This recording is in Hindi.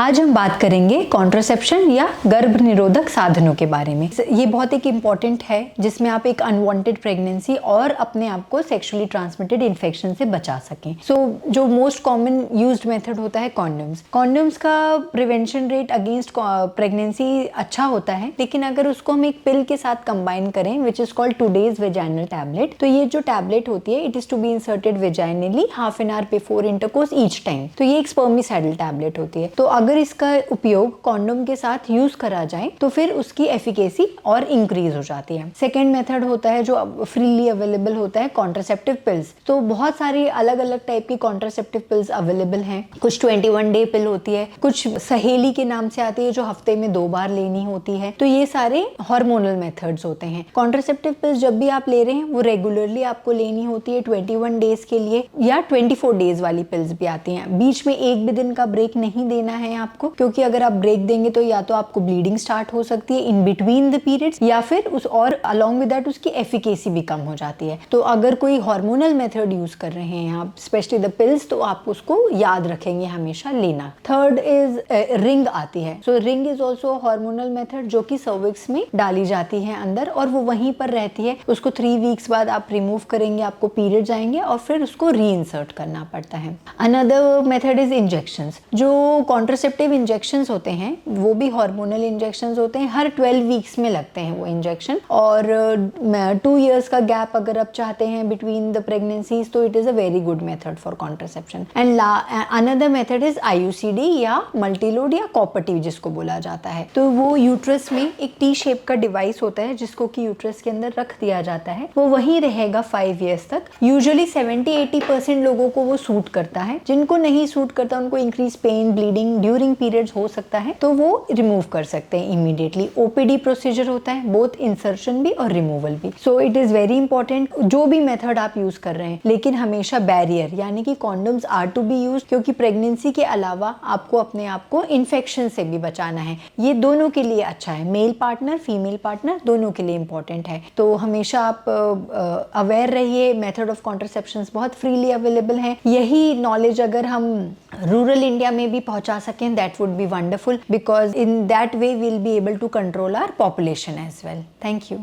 आज हम बात करेंगे कॉन्ट्रासेप्शन या गर्भ निरोधक साधनों के बारे में। ये बहुत एक इम्पॉर्टेंट है जिसमें आप एक अनवांटेड प्रेगनेंसी और अपने आप को सेक्सुअली ट्रांसमिटेड इन्फेक्शन से बचा सकें। जो मोस्ट कॉमन यूज्ड मेथड होता है कॉन्डोम्स। कॉन्डोम्स का प्रिवेंशन रेट अगेंस्ट प्रेगनेंसी अच्छा होता है, लेकिन अगर उसको हम एक पिल के साथ कंबाइन करें which is called 2 days vaginal tablet, तो ये जो टैबलेट होती है it is to be inserted vaginally half an hour before intercourse each time. तो ये एक स्पर्मिसाइडल टैबलेट होती है। तो अगर इसका उपयोग कॉन्डोम के साथ यूज करा जाए तो फिर उसकी एफिकेसी और इंक्रीज हो जाती है। सेकेंड मेथड होता है जो फ्रीली अवेलेबल होता है कॉन्ट्रासेप्टिव पिल्स। तो बहुत सारी अलग अलग टाइप की कॉन्ट्रासेप्टिव पिल्स अवेलेबल हैं। कुछ 21 डे पिल होती है, कुछ सहेली के नाम से आती है जो हफ्ते में 2 बार लेनी होती है। तो ये सारे हार्मोनल मेथड्स होते हैं। कॉन्ट्रासेप्टिव पिल्स जब भी आप ले रहे हैं वो रेगुलरली आपको लेनी होती है 21 डेज के लिए, या 24 डेज वाली पिल्स भी आती हैं। बीच में एक भी दिन का ब्रेक नहीं देना है आपको, क्योंकि अगर आप ब्रेक देंगे तो या तो आपको ब्लीडिंग स्टार्ट हो सकती है इन बिटवीन द पीरियड्स, या फिर उस और अलोंग विद दैट उसकी एफिकेसी भी कम हो जाती है। तो अगर कोई हार्मोनल मेथड यूज कर रहे हैं आप, स्पेशली द पिल्स, तो आप उसको याद रखेंगे हमेशा लेना। थर्ड इज रिंग आती है। So ring is also hormonal method जो कि सर्विक्स में डाली जाती है अंदर, और वो वहीं पर रहती है। उसको 3 वीक्स बाद आप रिमूव करेंगे, आपको पीरियड्स आएंगे और फिर उसको रीइंसर्ट करना पड़ता है। Another method is injections. जो कॉन्ट्रासेप्टिव इंजेक्शंस होते हैं वो भी हार्मोनल इंजेक्शंस होते हैं। हर 12 वीक्स में लगते हैं वो इंजेक्शन, और 2 years का गैप अगर आप चाहते हैं बिटवीन द प्रेगनेंसीज तो it is a very good method for contraception. And another method is IUCD या मल्टीलोड या कॉपर टी जिसको बोला जाता है। तो वो यूट्रस में एक टी शेप का डिवाइस होता है जिसको कि यूट्रस के अंदर रख दिया जाता है। वो वहीं रहेगा 5 years तक। यूजुअली 70-80% लोगों को वो सूट करता है। जिनको नहीं सूट करता उनको increase pain, bleeding during periods हो सकता है, तो वो रिमूव कर सकते हैं इमीडिएटली। OPD प्रोसीजर होता है, बोथ इंसर्शन भी और रिमूवल भी। So it is very important जो भी मेथड आप यूज कर रहे हैं, लेकिन हमेशा बैरियर यानी कि condoms are to be use, क्योंकि प्रेगनेंसी के अलावा आपको अपने आप को इन्फेक्शन से भी बचाना है। ये दोनों के लिए अच्छा है, मेल पार्टनर फीमेल पार्टनर दोनों के लिए इंपॉर्टेंट है। तो हमेशा आप अवेयर रहिए। मेथड ऑफ कॉन्ट्रासेप्शन बहुत फ्रीली अवेलेबल है। यही नॉलेज अगर हम रूरल इंडिया में भी पहुंचा सकें, that would be wonderful, because in that way we will be able to control our population as well. Thank you.